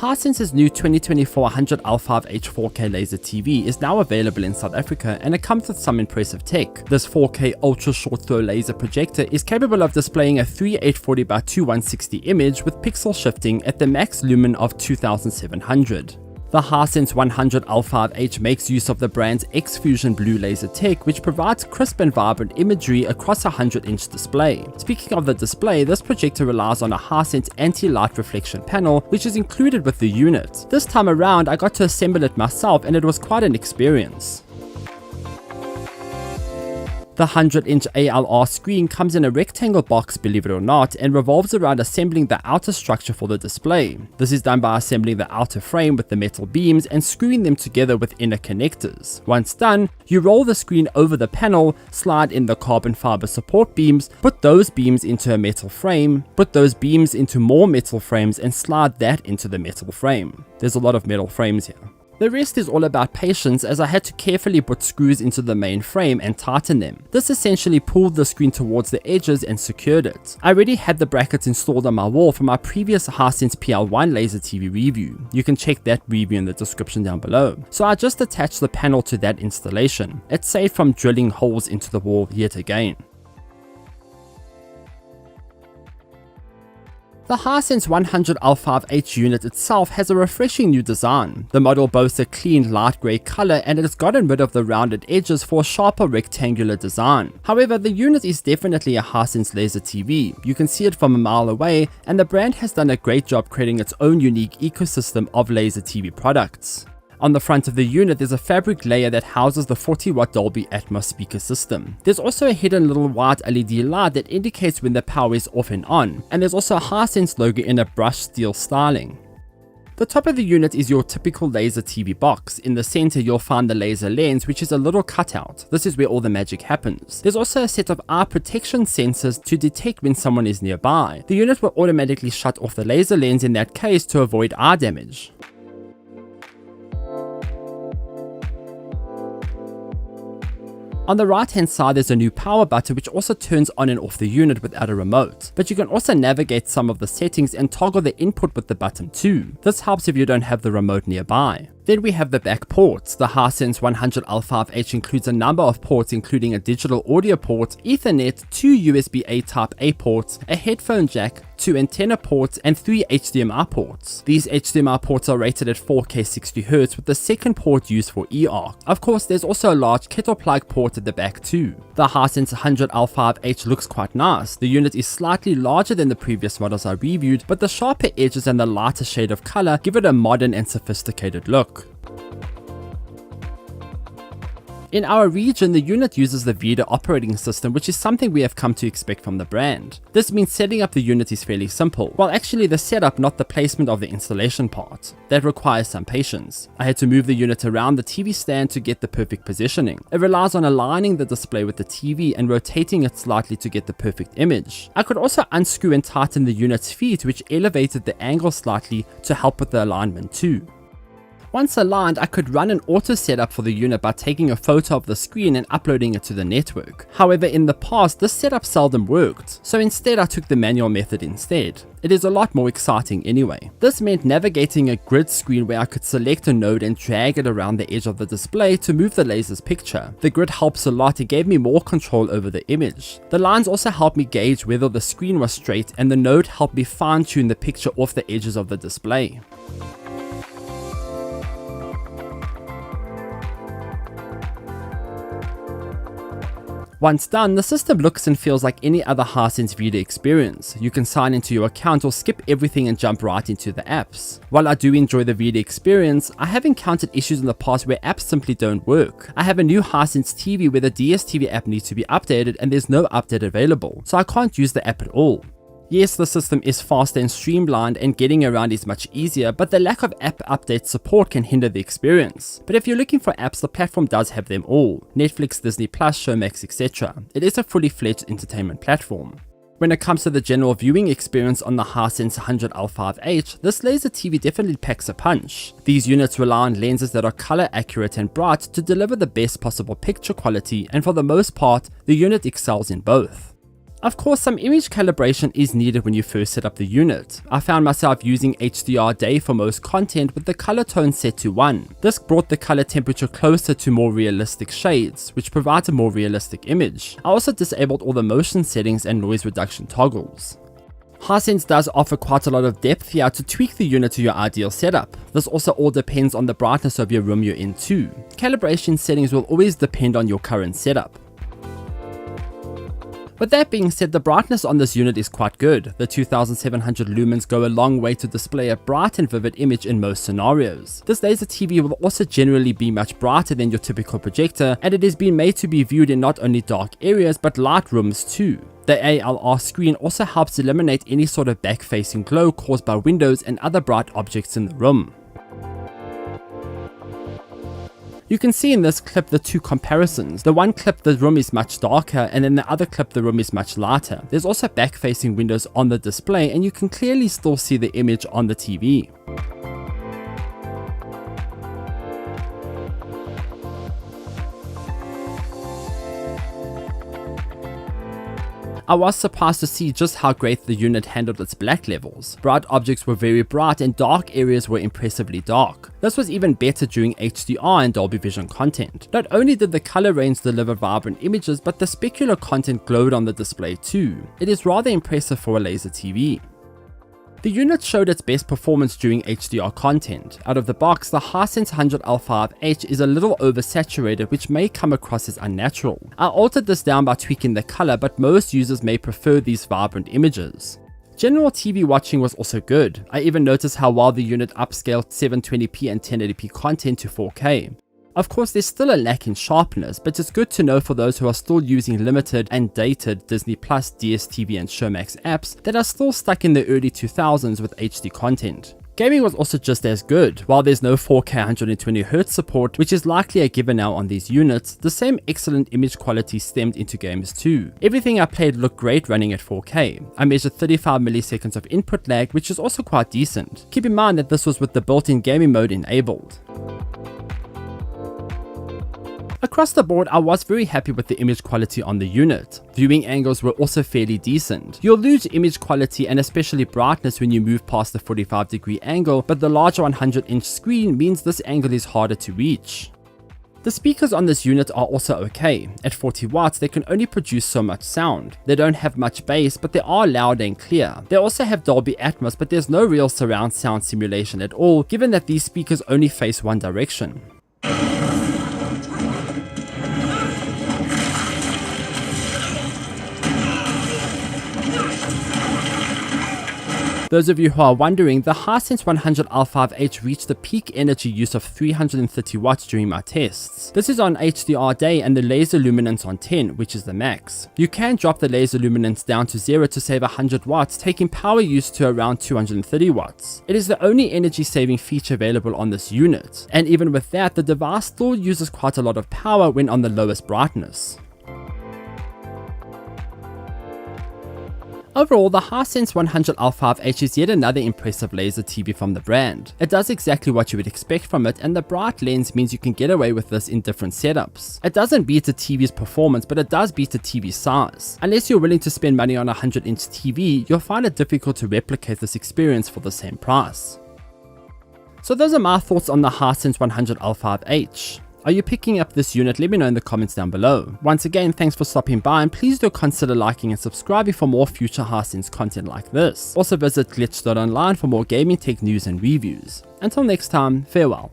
Hisense's new 2024 100L5H 4K laser TV is now available in South Africa, and it comes with some impressive tech. This 4K ultra short throw laser projector is capable of displaying a 3840 by 2160 image with pixel shifting at the max lumen of 2700. The Hisense 100L5H makes use of the brand's X-Fusion Blue laser tech, which provides crisp and vibrant imagery across a 100-inch display. Speaking of the display, this projector relies on a Hisense anti-light reflection panel, which is included with the unit. This time around, I got to assemble it myself, and it was quite an experience. The 100-inch ALR screen comes in a rectangle box, believe it or not, and revolves around assembling the outer structure for the display. This is done by assembling the outer frame with the metal beams and screwing them together with inner connectors. Once done, you roll the screen over the panel, slide in the carbon fiber support beams, put those beams into a metal frame, put those beams into more metal frames, and slide that into the metal frame. There's a lot of metal frames here. The rest is all about patience, as I had to carefully put screws into the main frame and tighten them. This essentially pulled the screen towards the edges and secured it. I already had the brackets installed on my wall from my previous Hisense PL1 laser TV review. You can check that review in the description down below. So I just attached the panel to that installation. It's safe from drilling holes into the wall yet again. The Hisense 100L5H unit itself has a refreshing new design. The model boasts a clean light grey colour, and it has gotten rid of the rounded edges for a sharper rectangular design. However, the unit is definitely a Hisense laser TV. You can see it from a mile away, and the brand has done a great job creating its own unique ecosystem of laser TV products. On the front of the unit, there's a fabric layer that houses the 40-watt Dolby Atmos speaker system. There's also a hidden little white LED light that indicates when the power is off and on, and there's also a Hisense logo in a brushed steel styling. The top of the unit is your typical laser TV box. In the center, you'll find the laser lens, which is a little cutout. This is where all the magic happens. There's also a set of eye protection sensors to detect when someone is nearby. The unit will automatically shut off the laser lens in that case to avoid eye damage. On the right hand side, there's a new power button which also turns on and off the unit without a remote, but you can also navigate some of the settings and toggle the input with the button too. This helps if you don't have the remote nearby. Then we have the back ports. The Hisense 100L5H includes a number of ports, including a digital audio port, Ethernet, 2 USB-A Type A ports, a headphone jack, 2 antenna ports, and 3 HDMI ports. These HDMI ports are rated at 4K 60Hz, with the second port used for eARC. Of course, there's also a large kettle plug port at the back too. The Hisense 100L5H looks quite nice. The unit is slightly larger than the previous models I reviewed, but the sharper edges and the lighter shade of color give it a modern and sophisticated look. In our region, the unit uses the Vida operating system, which is something we have come to expect from the brand. This means setting up the unit is fairly simple. Well, actually the setup, not the placement of the installation part. That requires some patience. I had to move the unit around the TV stand to get the perfect positioning. It relies on aligning the display with the TV and rotating it slightly to get the perfect image. I could also unscrew and tighten the unit's feet, which elevated the angle slightly to help with the alignment too. Once aligned, I could run an auto setup for the unit by taking a photo of the screen and uploading it to the network. However, in the past, this setup seldom worked, so instead I took the manual method instead. It is a lot more exciting anyway. This meant navigating a grid screen where I could select a node and drag it around the edge of the display to move the laser's picture. The grid helps a lot. It gave me more control over the image. The lines also helped me gauge whether the screen was straight, and the node helped me fine-tune the picture off the edges of the display. Once done, the system looks and feels like any other Hisense Vida experience. You can sign into your account or skip everything and jump right into the apps. While I do enjoy the Vida experience, I have encountered issues in the past where apps simply don't work. I have a new Hisense TV where the DSTV app needs to be updated and there's no update available, so I can't use the app at all. Yes, the system is faster and streamlined and getting around is much easier, but the lack of app update support can hinder the experience. But if you're looking for apps, the platform does have them all. Netflix, Disney+, Showmax, etc. It is a fully fledged entertainment platform. When it comes to the general viewing experience on the Hisense 100L5H, this laser TV definitely packs a punch. These units rely on lenses that are color accurate and bright to deliver the best possible picture quality, and for the most part, the unit excels in both. Of course, some image calibration is needed when you first set up the unit. I found myself using HDR day for most content with the color tone set to 1. This brought the color temperature closer to more realistic shades, which provides a more realistic image. I also disabled all the motion settings and noise reduction toggles. HiSense does offer quite a lot of depth here to tweak the unit to your ideal setup. This also all depends on the brightness of your room you're in too. Calibration settings will always depend on your current setup. With that being said, the brightness on this unit is quite good. The 2700 lumens go a long way to display a bright and vivid image in most scenarios. This laser TV will also generally be much brighter than your typical projector, and it has been made to be viewed in not only dark areas but light rooms too. The ALR screen also helps eliminate any sort of back-facing glow caused by windows and other bright objects in the room. You can see in this clip the two comparisons. The one clip the room is much darker, and in the other clip the room is much lighter. There's also back-facing windows on the display, and you can clearly still see the image on the TV. I was surprised to see just how great the unit handled its black levels. Bright objects were very bright and dark areas were impressively dark. This was even better during HDR and Dolby Vision content. Not only did the color range deliver vibrant images, but the specular content glowed on the display too. It is rather impressive for a laser TV. The unit showed its best performance during HDR content. Out of the box, the Hisense 100L5H is a little oversaturated, which may come across as unnatural. I altered this down by tweaking the color, but most users may prefer these vibrant images. General TV watching was also good. I even noticed how well the unit upscaled 720p and 1080p content to 4K. Of course, there's still a lack in sharpness, but it's good to know for those who are still using limited and dated Disney+, DSTV and Showmax apps that are still stuck in the early 2000s with HD content. Gaming was also just as good. While there's no 4K 120Hz support, which is likely a given now on these units, the same excellent image quality stemmed into games too. Everything I played looked great running at 4K. I measured 35 milliseconds of input lag, which is also quite decent. Keep in mind that this was with the built-in gaming mode enabled. Across the board, I was very happy with the image quality on the unit. Viewing angles were also fairly decent. You'll lose image quality and especially brightness when you move past the 45-degree angle, but the larger 100-inch screen means this angle is harder to reach. The speakers on this unit are also okay. At 40 watts, they can only produce so much sound. They don't have much bass, but they are loud and clear. They also have Dolby Atmos, but there's no real surround sound simulation at all, given that these speakers only face one direction. Those of you who are wondering, the Hisense 100L5H reached the peak energy use of 330 watts during my tests. This is on HDR day and the laser luminance on 10, which is the max. You can drop the laser luminance down to 0 to save 100 watts, taking power use to around 230 watts. It is the only energy saving feature available on this unit, and even with that, the device still uses quite a lot of power when on the lowest brightness. Overall, the Hisense 100L5H is yet another impressive laser TV from the brand. It does exactly what you would expect from it, and the bright lens means you can get away with this in different setups. It doesn't beat the TV's performance, but it does beat the TV's size. Unless you're willing to spend money on a 100-inch TV, you'll find it difficult to replicate this experience for the same price. So those are my thoughts on the Hisense 100L5H. Are you picking up this unit? Let me know in the comments down below. Once again, thanks for stopping by, and please do consider liking and subscribing for more future Hisense content like this. Also visit glitch.online for more gaming tech news and reviews. Until next time, farewell.